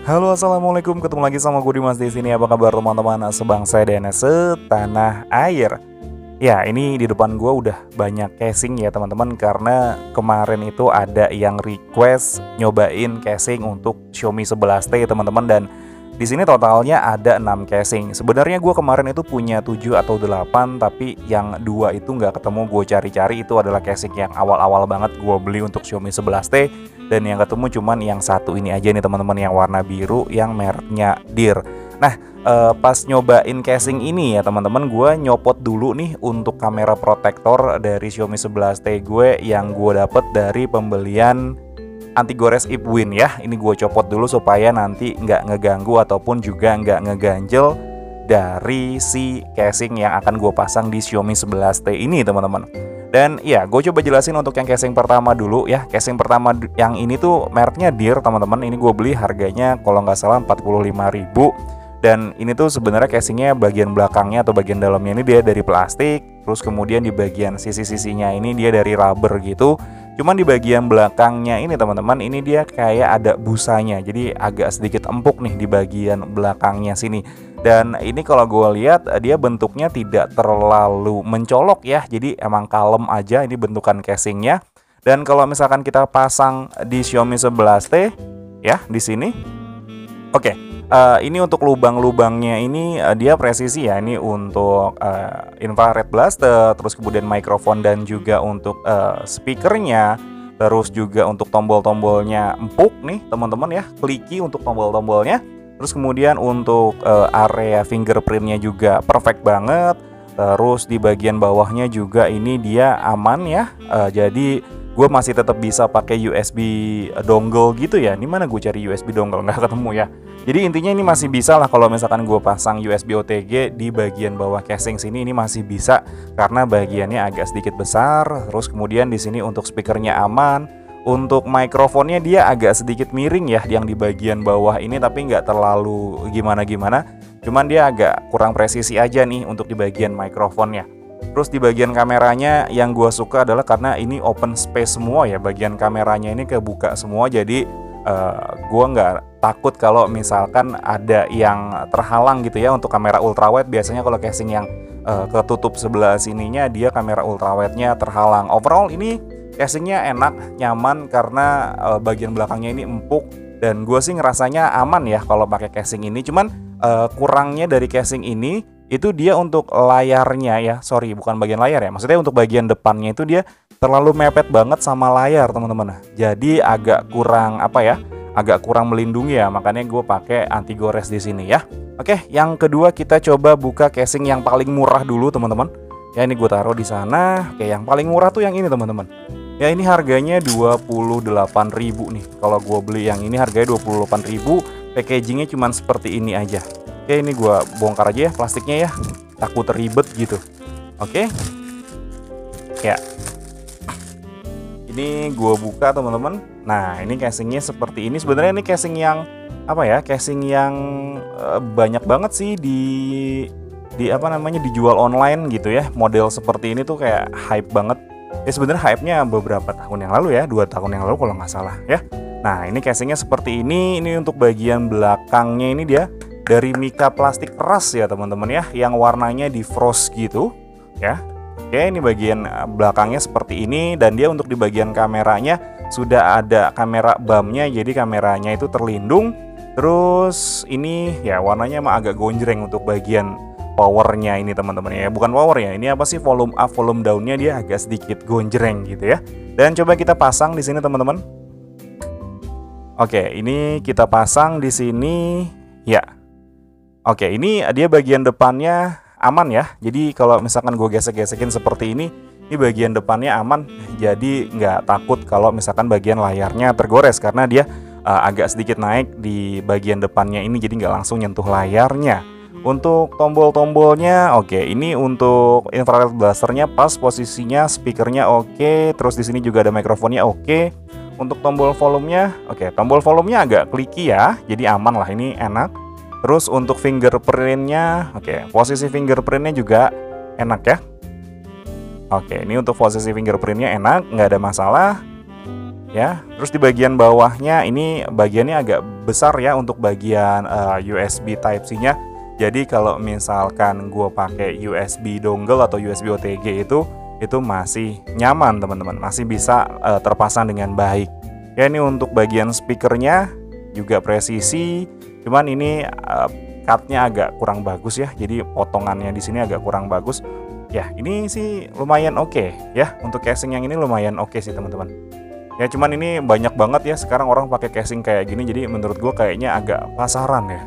Halo, assalamualaikum. Ketemu lagi sama gue Dimas di sini. Apa kabar teman-teman sebangsa dan setanah air? Ya, ini di depan gue udah banyak casing ya teman-teman, karena kemarin itu ada yang request nyobain casing untuk Xiaomi 11T teman-teman, dan di sini totalnya ada 6 casing. Sebenarnya gue kemarin itu punya 7 atau 8, tapi yang 2 itu nggak ketemu. Gue cari-cari, itu adalah casing yang awal-awal banget gue beli untuk Xiaomi 11T, dan yang ketemu cuman yang satu ini aja nih teman-teman, yang warna biru yang mereknya Deer. Nah, pas nyobain casing ini ya teman-teman, gue nyopot dulu nih untuk kamera protektor dari Xiaomi 11T gue yang gue dapet dari pembelian anti gores Ipwin ya. Ini gue copot dulu supaya nanti nggak ngeganggu ataupun juga nggak ngeganjel dari si casing yang akan gue pasang di Xiaomi 11T ini teman-teman. Dan ya, gue coba jelasin untuk yang casing pertama dulu ya. Casing pertama yang ini tuh mereknya Deer teman-teman. Ini gue beli harganya kalau nggak salah 45.000. Dan ini tuh sebenarnya casingnya bagian belakangnya atau bagian dalamnya ini dia dari plastik. Terus kemudian di bagian sisi-sisinya ini dia dari rubber gitu. Cuman di bagian belakangnya ini teman-teman, ini dia kayak ada busanya. Jadi agak sedikit empuk nih di bagian belakangnya sini. Dan ini kalau gue lihat dia bentuknya tidak terlalu mencolok ya. Jadi emang kalem aja ini bentukan casingnya. Dan kalau misalkan kita pasang di Xiaomi 11T ya di sini. Oke. Ini untuk lubang-lubangnya ini dia presisi ya. Ini untuk infrared blaster, terus kemudian mikrofon dan juga untuk speakernya, terus juga untuk tombol-tombolnya empuk nih teman-teman ya, kliki untuk tombol-tombolnya. Terus kemudian untuk area fingerprintnya juga perfect banget. Terus di bagian bawahnya juga ini dia aman ya. Jadi gue masih tetap bisa pakai USB dongle gitu ya. Ini mana gue cari USB dongle nggak ketemu ya. Jadi intinya ini masih bisa lah kalau misalkan gue pasang USB OTG di bagian bawah casing sini, ini masih bisa karena bagiannya agak sedikit besar. Terus kemudian di sini untuk speakernya aman. Untuk mikrofonnya dia agak sedikit miring ya yang di bagian bawah ini, tapi nggak terlalu gimana-gimana. Cuman dia agak kurang presisi aja nih untuk di bagian mikrofonnya. Terus di bagian kameranya yang gue suka adalah karena ini open space semua ya, bagian kameranya ini kebuka semua, jadi gue nggak takut kalau misalkan ada yang terhalang gitu ya. Untuk kamera ultrawide biasanya kalau casing yang ketutup sebelah sininya dia kamera ultrawide-nya terhalang. Overall ini casingnya enak, nyaman karena bagian belakangnya ini empuk, dan gue sih ngerasanya aman ya kalau pakai casing ini. Cuman kurangnya dari casing ini itu dia untuk layarnya ya, sorry bukan bagian layar ya, maksudnya untuk bagian depannya itu dia terlalu mepet banget sama layar teman-teman. Jadi agak kurang agak kurang melindungi ya, makanya gue pakai anti gores di sini ya. Oke, yang kedua kita coba buka casing yang paling murah dulu teman-teman. Ya ini gue taruh di sana. Oke, yang paling murah tuh yang ini teman-teman. Ya ini harganya 28.000 nih. Kalau gue beli yang ini harganya 28.000. Packagingnya cuma seperti ini aja. Oke, ini gue bongkar aja ya plastiknya ya, takut ribet gitu. Oke. Ya. Ini gue buka teman-teman. Nah, ini casingnya seperti ini. Sebenarnya ini casing yang casing yang banyak banget sih dijual online gitu ya. Model seperti ini tuh kayak hype banget. Ya sebenarnya hype-nya beberapa tahun yang lalu ya, 2 tahun yang lalu kalau nggak salah ya. Nah, ini casingnya seperti ini. Ini untuk bagian belakangnya ini dia dari mika plastik keras ya teman-teman ya, yang warnanya di frost gitu ya. Oke, ini bagian belakangnya seperti ini, dan dia untuk di bagian kameranya sudah ada kamera bump-nya, jadi kameranya itu terlindung. Terus ini ya warnanya emang agak gonjreng untuk bagian powernya ini teman-teman ya. Bukan power ya, ini apa sih, volume up volume down-nya dia agak sedikit gonjreng gitu ya. Dan coba kita pasang di sini teman-teman. Oke, ini kita pasang di sini ya. Oke, ini dia bagian depannya aman ya. Jadi kalau misalkan gue gesek-gesekin seperti ini bagian depannya aman. Jadi nggak takut kalau misalkan bagian layarnya tergores, karena dia agak sedikit naik di bagian depannya ini, jadi nggak langsung nyentuh layarnya. Untuk tombol-tombolnya, oke, ini untuk infrared blasternya pas posisinya, speakernya oke. Terus di sini juga ada mikrofonnya oke. Untuk tombol volumenya, oke, tombol volumenya agak kliki ya, jadi aman lah, ini enak. Terus untuk fingerprintnya, oke, posisi fingerprintnya juga enak ya. Oke, ini untuk posisi fingerprintnya enak, nggak ada masalah. ya. Terus di bagian bawahnya ini bagiannya agak besar ya untuk bagian USB Type-C-nya. Jadi kalau misalkan gue pakai USB dongle atau USB OTG itu masih nyaman teman-teman, masih bisa terpasang dengan baik. Ya, ini untuk bagian speakernya juga presisi, cuman ini cutnya agak kurang bagus ya, jadi potongannya di sini agak kurang bagus. Ya, ini sih lumayan oke ya, untuk casing yang ini lumayan oke sih teman-teman. Ya, cuman ini banyak banget ya sekarang orang pakai casing kayak gini, jadi menurut gue kayaknya agak pasaran ya.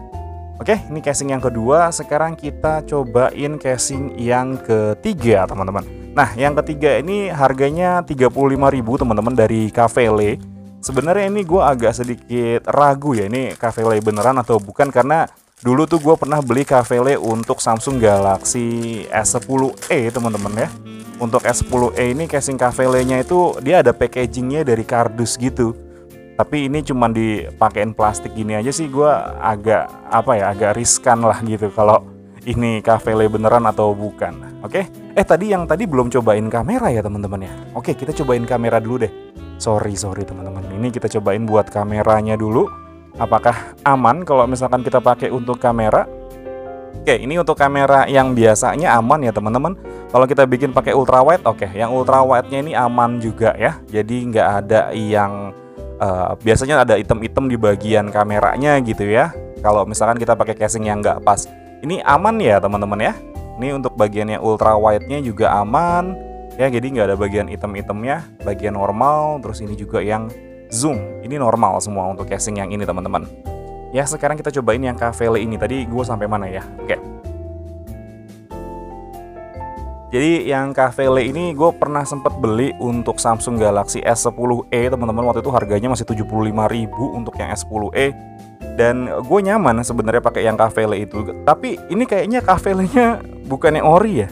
Oke, ini casing yang kedua. Sekarang kita cobain casing yang ketiga teman-teman. Nah, yang ketiga ini harganya 35.000 teman-teman dari Cavele. Sebenarnya ini gue agak sedikit ragu ya, ini Cavele beneran atau bukan, karena dulu tuh gue pernah beli Cavele untuk Samsung Galaxy S10e teman-teman ya. Untuk S10e ini casing Cavele-nya itu dia ada packagingnya dari kardus gitu. Tapi ini cuma dipakein plastik gini aja sih, gue agak agak riskan lah gitu kalau ini Cavele beneran atau bukan. Oke, tadi belum cobain kamera ya teman-teman ya. Oke, kita cobain kamera dulu deh. Sorry teman-teman. Ini kita cobain buat kameranya dulu. Apakah aman kalau misalkan kita pakai untuk kamera? Oke, ini untuk kamera yang biasanya aman ya teman-teman. Kalau kita bikin pakai ultrawide, oke, yang ultrawide-nya ini aman juga ya. Jadi nggak ada yang biasanya ada item-item di bagian kameranya gitu ya. Kalau misalkan kita pakai casing yang nggak pas, ini aman ya teman-teman ya. Ini untuk bagiannya ultrawide-nya juga aman ya. Jadi nggak ada bagian item-itemnya, bagian normal. Terus ini juga yang zoom, ini normal semua untuk casing yang ini teman-teman. Ya, sekarang kita cobain yang Cavele ini. Tadi gue sampai mana ya? Oke. Jadi yang Cavele ini gue pernah sempat beli untuk Samsung Galaxy S10e teman-teman. Waktu itu harganya masih 75.000 untuk yang S10e. Dan gue nyaman sebenarnya pakai yang Cavele itu. Tapi ini kayaknya Cavele-nya bukan yang ori ya.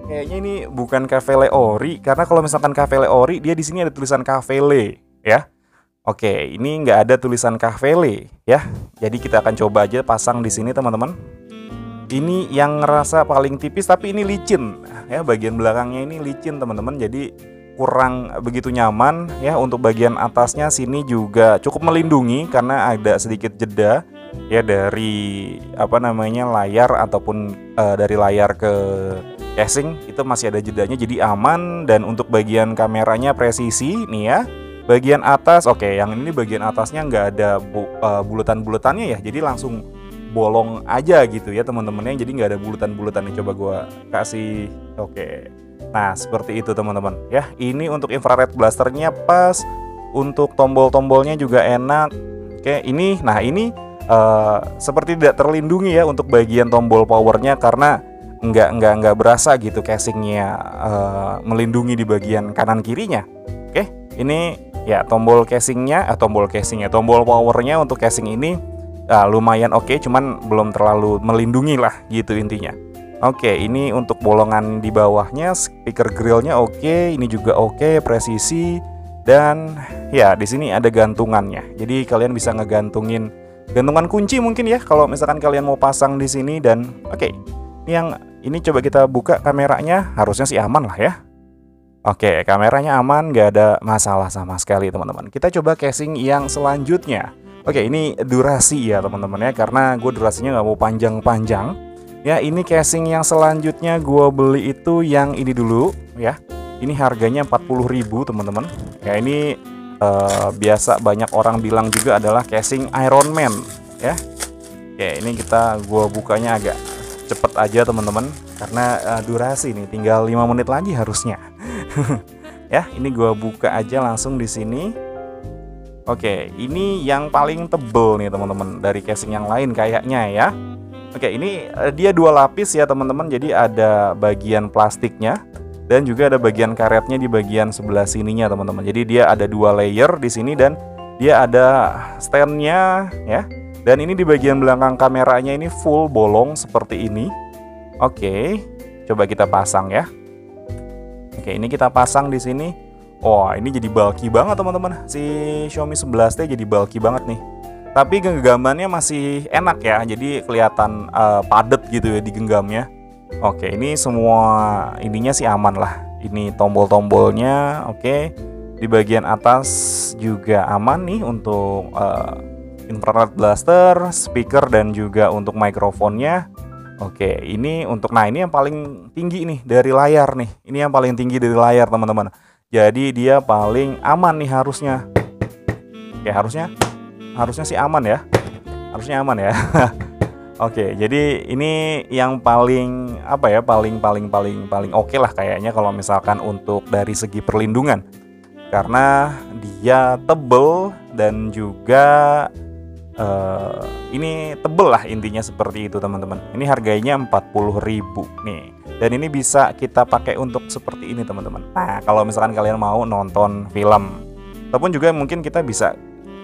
Kayaknya ini bukan Cavele ori, karena kalau misalkan Cavele ori dia di sini ada tulisan Cavele ya. Oke, ini nggak ada tulisan Cavele ya. Jadi kita akan coba aja pasang di sini teman-teman. Ini yang ngerasa paling tipis, tapi ini licin ya, bagian belakangnya ini licin teman-teman, jadi kurang begitu nyaman ya. Untuk bagian atasnya sini juga cukup melindungi karena ada sedikit jeda ya dari layar ataupun dari layar ke casing, itu masih ada jedanya, jadi aman. Dan untuk bagian kameranya presisi nih ya. Bagian atas, oke, yang ini bagian atasnya nggak ada bulatan-bulatannya ya, jadi langsung bolong aja gitu ya teman-temannya, jadi nggak ada bulatan-bulatannya. Coba gua kasih, oke. Nah, seperti itu teman-teman ya. Ini untuk infrared blasternya pas, untuk tombol-tombolnya juga enak. Oke, ini seperti tidak terlindungi ya untuk bagian tombol powernya, karena nggak berasa gitu casingnya melindungi di bagian kanan kirinya. Oke, ini ya tombol powernya untuk casing ini lumayan oke, cuman belum terlalu melindungi lah gitu intinya. Oke, ini untuk bolongan di bawahnya, speaker grillnya oke, ini juga oke, presisi. Dan ya di sini ada gantungannya, jadi kalian bisa ngegantungin gantungan kunci mungkin ya kalau misalkan kalian mau pasang di sini. Dan oke, ini coba kita buka kameranya, harusnya sih aman lah ya. Oke, kameranya aman, nggak ada masalah sama sekali teman-teman. Kita coba casing yang selanjutnya. Oke, ini durasi ya teman-teman ya, karena gue durasinya nggak mau panjang-panjang. Ya, ini casing yang selanjutnya gue beli itu yang ini dulu ya. Ini harganya 40.000 teman-teman. Ya, ini biasa banyak orang bilang juga adalah casing Iron Man ya. Oke, ini gue bukanya agak cepet aja teman-teman, karena durasi nih tinggal 5 menit lagi harusnya. Ya, ini gue buka aja langsung di sini. Oke, ini yang paling tebel nih teman-teman dari casing yang lain kayaknya ya. Oke, ini dia 2 lapis ya teman-teman. Jadi ada bagian plastiknya dan juga ada bagian karetnya di bagian sebelah sininya teman-teman. Jadi dia ada 2 layer di sini dan dia ada standnya ya. Dan ini di bagian belakang kameranya ini full bolong seperti ini. Oke, coba kita pasang ya. Oke, ini kita pasang di sini. Oh, ini jadi bulky banget teman-teman. Si Xiaomi 11T jadi bulky banget nih. Tapi genggamannya masih enak ya. Jadi kelihatan padat gitu ya di genggamnya. Oke, ini semua ininya sih aman lah. Ini tombol-tombolnya, oke. Di bagian atas juga aman nih untuk infrared blaster, speaker, dan juga untuk mikrofonnya. Oke, ini untuk, nah ini yang paling tinggi nih dari layar nih. Ini yang paling tinggi dari layar teman-teman. Jadi dia paling aman nih harusnya. Oke, harusnya sih aman ya. Harusnya aman ya. Oke, jadi ini yang paling apa ya, paling oke lah kayaknya kalau misalkan untuk dari segi perlindungan. Karena dia tebel dan juga ini tebel lah intinya seperti itu teman-teman. Ini harganya 40.000 nih. Dan ini bisa kita pakai untuk seperti ini teman-teman. Nah, kalau misalkan kalian mau nonton film ataupun juga mungkin kita bisa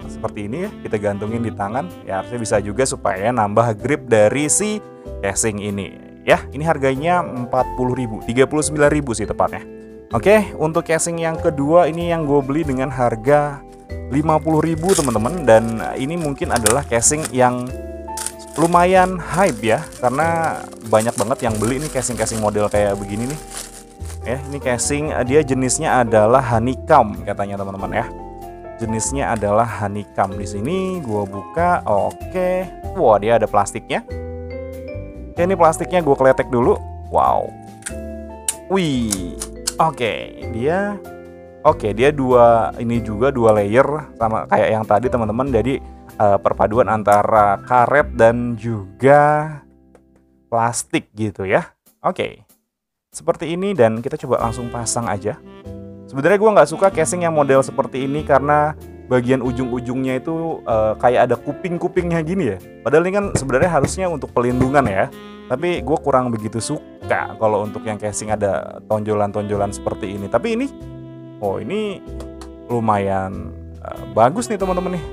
seperti ini ya, kita gantungin di tangan. Ya harusnya bisa juga supaya nambah grip dari si casing ini. Ya, ini harganya 40.000, 39.000 sih tepatnya. Oke, untuk casing yang kedua ini yang gue beli dengan harga 50.000 teman-teman. Dan ini mungkin adalah casing yang lumayan hype ya, karena banyak banget yang beli ini casing-casing model kayak begini nih. Ya, ini casing dia jenisnya adalah honeycomb katanya teman-teman ya. Jenisnya adalah honeycomb. Di sini gue buka, oke. Wah, dia ada plastiknya. Oke, ini plastiknya gue kletek dulu. Wow. Wih. Oke, dia dua layer sama kayak yang tadi teman-teman. Jadi perpaduan antara karet dan juga plastik gitu ya. Oke, seperti ini dan kita coba langsung pasang aja. Sebenarnya gue nggak suka casing yang model seperti ini karena bagian ujung-ujungnya itu kayak ada kuping-kupingnya gini ya. Padahal ini kan sebenarnya harusnya untuk pelindungan ya. Tapi gue kurang begitu suka kalau untuk yang casing ada tonjolan-tonjolan seperti ini. Tapi ini, oh ini lumayan bagus nih teman-teman nih.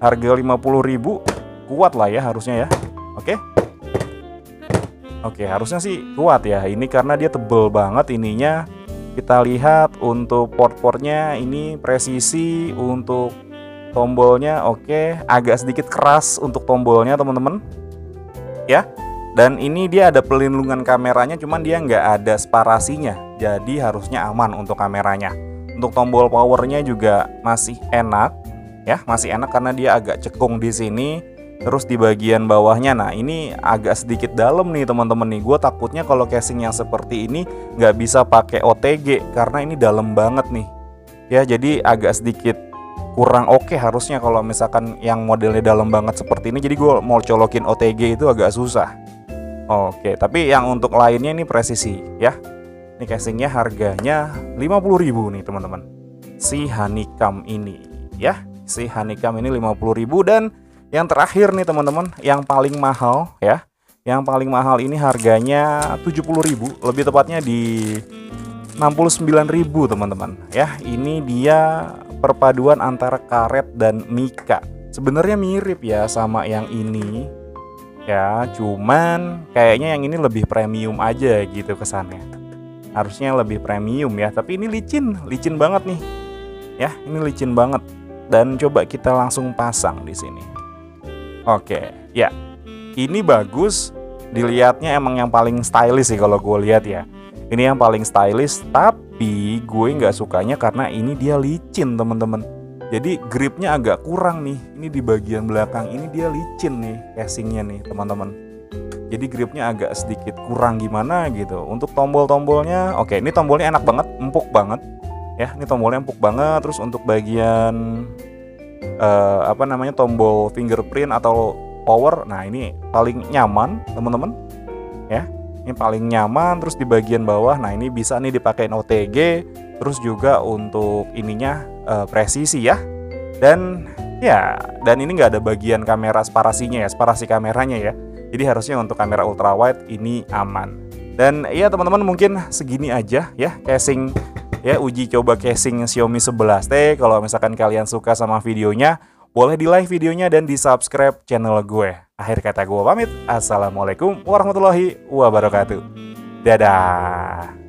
Harga 50.000 kuat lah ya harusnya ya. Oke. Oke, harusnya sih kuat ya. Ini karena dia tebel banget ininya. Kita lihat untuk port-portnya ini presisi, untuk tombolnya oke, agak sedikit keras untuk tombolnya teman-teman. Ya. Dan ini dia ada pelindungan kameranya, cuman dia nggak ada sparasinya. Jadi harusnya aman untuk kameranya. Untuk tombol powernya juga masih enak. Ya, masih enak karena dia agak cekung di sini. Terus di bagian bawahnya, nah ini agak sedikit dalam nih teman-teman nih. Gue takutnya kalau casing yang seperti ini nggak bisa pakai OTG karena ini dalam banget nih. Ya, jadi agak sedikit kurang oke harusnya kalau misalkan yang modelnya dalam banget seperti ini. Jadi gue mau colokin OTG itu agak susah. Oke, tapi yang untuk lainnya ini presisi ya. Ini casingnya harganya 50.000 nih teman-teman. Si honeycomb ini ya. Si honeycomb ini 50.000. Dan yang terakhir nih teman-teman, yang paling mahal ya. Yang paling mahal ini harganya 70.000, lebih tepatnya di 69.000 teman-teman. Ya, ini dia perpaduan antara karet dan mika. Sebenarnya mirip ya sama yang ini. Ya, cuman kayaknya yang ini lebih premium aja gitu kesannya. Harusnya lebih premium ya, tapi ini licin banget nih. Ya, ini licin banget. Dan coba kita langsung pasang di sini. Oke, ya. Ini bagus. Dilihatnya emang yang paling stylish sih kalau gue lihat ya. Ini yang paling stylish, tapi gue nggak sukanya karena ini dia licin teman-teman. Jadi gripnya agak kurang nih. Ini di bagian belakang ini dia licin nih casingnya nih teman-teman. Jadi gripnya agak sedikit kurang gimana gitu. Untuk tombol-tombolnya, oke, ini tombolnya enak banget, empuk banget. Ya, ini tombolnya empuk banget. Terus untuk bagian tombol fingerprint atau power, nah ini paling nyaman teman-teman. Ya, ini paling nyaman. Terus di bagian bawah, nah ini bisa nih dipakein OTG. Terus juga untuk ininya presisi ya. Dan ini nggak ada bagian kamera sparasinya ya, sparasi kameranya ya. Jadi harusnya untuk kamera ultrawide ini aman. Dan ya teman-teman, mungkin segini aja ya casing ya, uji coba casing Xiaomi 11T. Kalau misalkan kalian suka sama videonya, boleh di like videonya dan di subscribe channel gue. Akhir kata gue pamit. Assalamualaikum warahmatullahi wabarakatuh. Dadah.